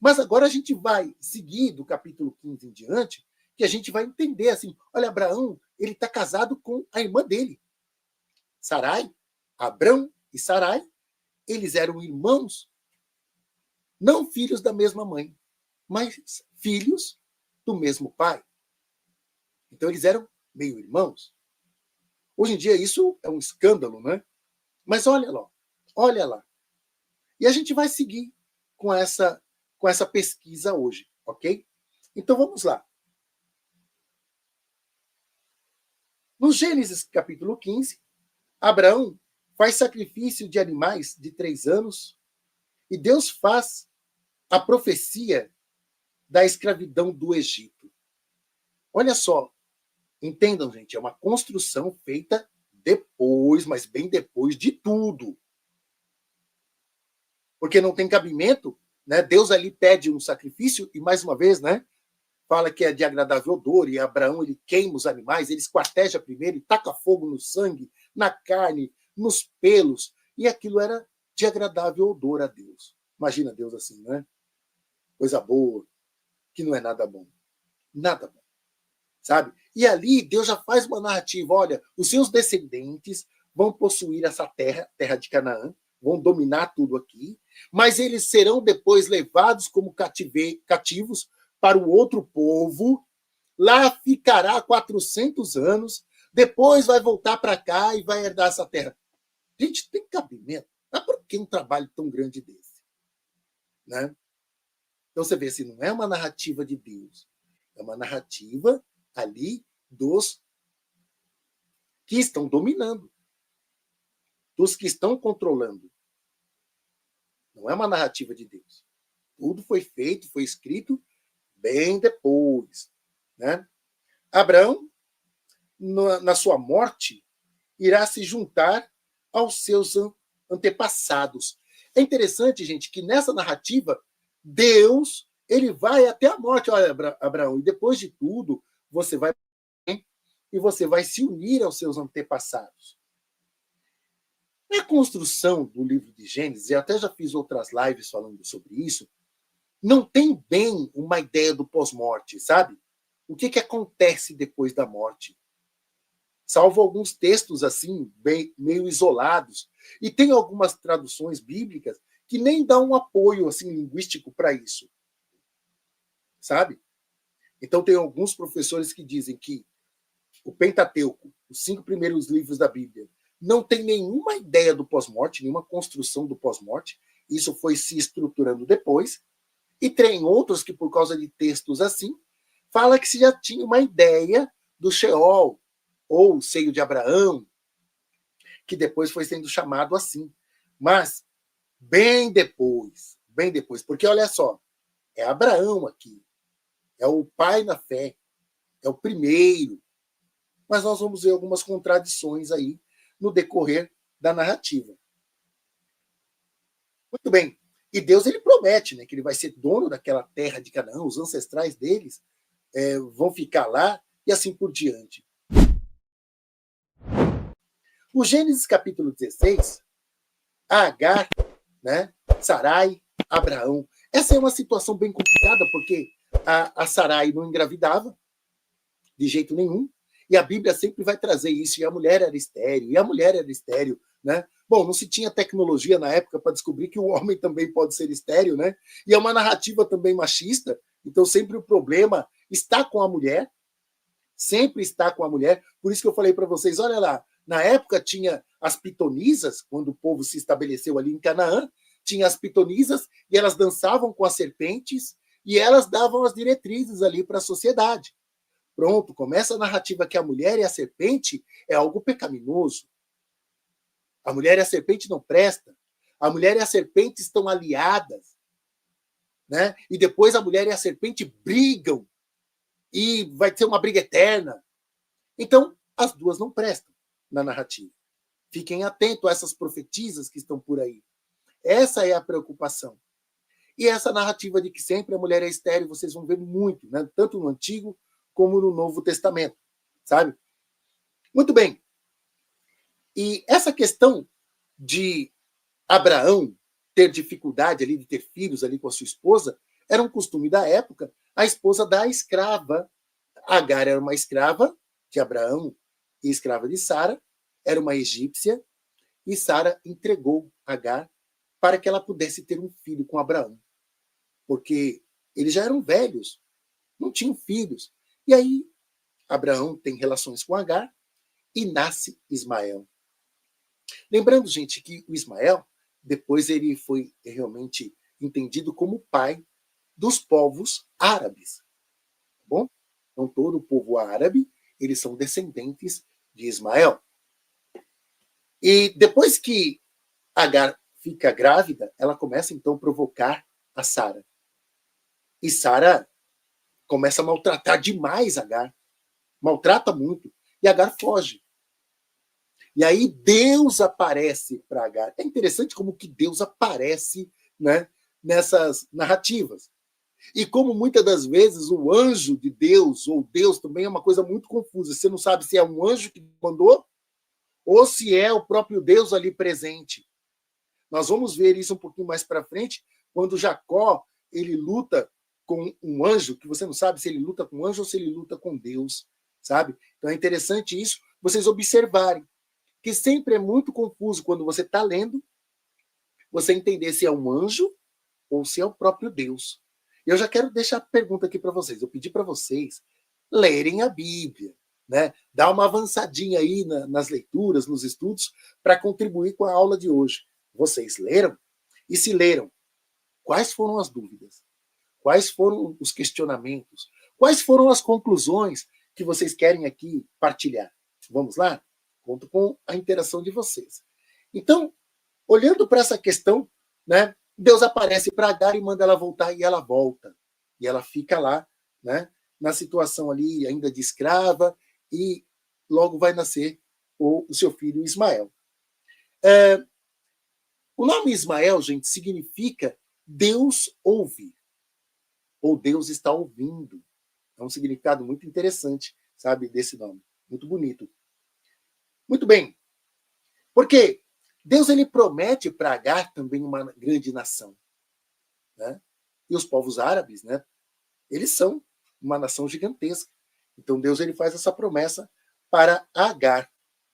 Mas agora a gente vai seguir do capítulo 15 em diante, que a gente vai entender assim, olha, Abraão, ele está casado com a irmã dele, Sarai. Abrão e Sarai, eles eram irmãos, não filhos da mesma mãe, mas filhos do mesmo pai. Então eles eram meio irmãos. Hoje em dia isso é um escândalo, né? Mas olha lá, olha lá. E a gente vai seguir com essa pesquisa hoje, ok? Então vamos lá. No Gênesis capítulo 15, Abraão faz sacrifício de animais de 3 anos e Deus faz a profecia da escravidão do Egito. Olha só, entendam, gente, é uma construção feita depois, mas bem depois de tudo. Porque não tem cabimento, né? Deus ali pede um sacrifício e, mais uma vez, né, fala que é de agradável odor, e Abraão ele queima os animais, ele esquarteja primeiro e taca fogo no sangue, na carne, nos pelos, e aquilo era de agradável odor a Deus. Imagina Deus assim, né? Coisa boa, que não é nada bom. Nada bom. Sabe? E ali Deus já faz uma narrativa, olha, os seus descendentes vão possuir essa terra, terra de Canaã, vão dominar tudo aqui, mas eles serão depois levados como cativos para o outro povo, lá ficará 400 anos, depois vai voltar para cá e vai herdar essa terra. Gente, tem cabimento? Mas por que um trabalho tão grande desse? Né? Então você vê, assim, não é uma narrativa de Deus, é uma narrativa ali dos que estão dominando, dos que estão controlando. Não é uma narrativa de Deus. Tudo foi feito, foi escrito bem depois. Né? Abraão, na sua morte, irá se juntar aos seus antepassados. É interessante, gente, que nessa narrativa, Deus ele vai até a morte. Olha, Abraão, e depois de tudo, você vai e você vai se unir aos seus antepassados. Na construção do livro de Gênesis, eu até já fiz outras lives falando sobre isso, não tem bem uma ideia do pós-morte, sabe? O que acontece depois da morte? Salvo alguns textos assim, meio isolados. E tem algumas traduções bíblicas que nem dão um apoio assim linguístico para isso. Sabe? Então tem alguns professores que dizem que o Pentateuco, os 5 primeiros livros da Bíblia, não tem nenhuma ideia do pós-morte, nenhuma construção do pós-morte. Isso foi se estruturando depois. E tem outros que, por causa de textos assim, fala que se já tinha uma ideia do Sheol, ou seio de Abraão, que depois foi sendo chamado assim. Mas bem depois, porque olha só, é Abraão aqui, é o pai na fé, é o primeiro. Mas nós vamos ver algumas contradições aí no decorrer da narrativa. Muito bem. E Deus ele promete, né, que ele vai ser dono daquela terra de Canaã, os ancestrais deles vão ficar lá e assim por diante. O Gênesis capítulo 16, Agar, né, Sarai, Abraão. Essa é uma situação bem complicada, porque a Sarai não engravidava de jeito nenhum, e a Bíblia sempre vai trazer isso, e a mulher era estéril, né? Bom, não se tinha tecnologia na época para descobrir que o homem também pode ser estéril, né? E é uma narrativa também machista, então sempre o problema está com a mulher, sempre está com a mulher. Por isso que eu falei para vocês, olha lá, na época tinha as pitonisas, quando o povo se estabeleceu ali em Canaã, tinha as pitonisas e elas dançavam com as serpentes e elas davam as diretrizes ali para a sociedade. Pronto, começa a narrativa que a mulher e a serpente é algo pecaminoso. A mulher e a serpente não prestam. A mulher e a serpente estão aliadas. Né? E depois a mulher e a serpente brigam. E vai ter uma briga eterna. Então, as duas não prestam na narrativa. Fiquem atentos a essas profetisas que estão por aí. Essa é a preocupação. E essa narrativa de que sempre a mulher é estéril, vocês vão ver muito, né? Tanto no Antigo como no Novo Testamento, sabe? Muito bem. E essa questão de Abraão ter dificuldade ali de ter filhos ali com a sua esposa Era um costume da época a esposa da escrava. Agar era uma escrava de Abraão e escrava de Sara, era uma egípcia, e Sara entregou Agar para que ela pudesse ter um filho com Abraão, porque eles já eram velhos, não tinham filhos. E aí Abraão tem relações com Agar e nasce Ismael. Lembrando, gente, que o Ismael, depois ele foi realmente entendido como pai dos povos árabes. Tá bom? Então, todo o povo árabe, eles são descendentes de Ismael. E depois que Agar fica grávida, ela começa então a provocar a Sara. E Sara começa a maltratar demais Agar. Maltrata muito. E Agar foge. E aí Deus aparece para Agar. É interessante como que Deus aparece, né, nessas narrativas. E como muitas das vezes o anjo de Deus, ou Deus também, é uma coisa muito confusa. Você não sabe se é um anjo que mandou ou se é o próprio Deus ali presente. Nós vamos ver isso um pouquinho mais para frente, quando Jacó ele luta com um anjo, que você não sabe se ele luta com um anjo ou se ele luta com Deus, sabe? Então é interessante isso, vocês observarem, que sempre é muito confuso quando você está lendo, você entender se é um anjo ou se é o próprio Deus. Eu já quero deixar a pergunta aqui para vocês. Eu pedi para vocês lerem a Bíblia, né? Dar uma avançadinha aí nas leituras, nos estudos, para contribuir com a aula de hoje. Vocês leram? E se leram, quais foram as dúvidas? Quais foram os questionamentos? Quais foram as conclusões que vocês querem aqui partilhar? Vamos lá? Conto com a interação de vocês. Então, olhando para essa questão, né, Deus aparece para Agar e manda ela voltar, e ela volta. E ela fica lá, né, na situação ali ainda de escrava, e logo vai nascer o seu filho Ismael. O nome Ismael, gente, significa Deus ouve, ou Deus está ouvindo. É um significado muito interessante, sabe, desse nome. Muito bonito. Muito bem. Porque Deus ele promete para Agar também uma grande nação, né? E os povos árabes, né? Eles são uma nação gigantesca. Então Deus ele faz essa promessa para Agar.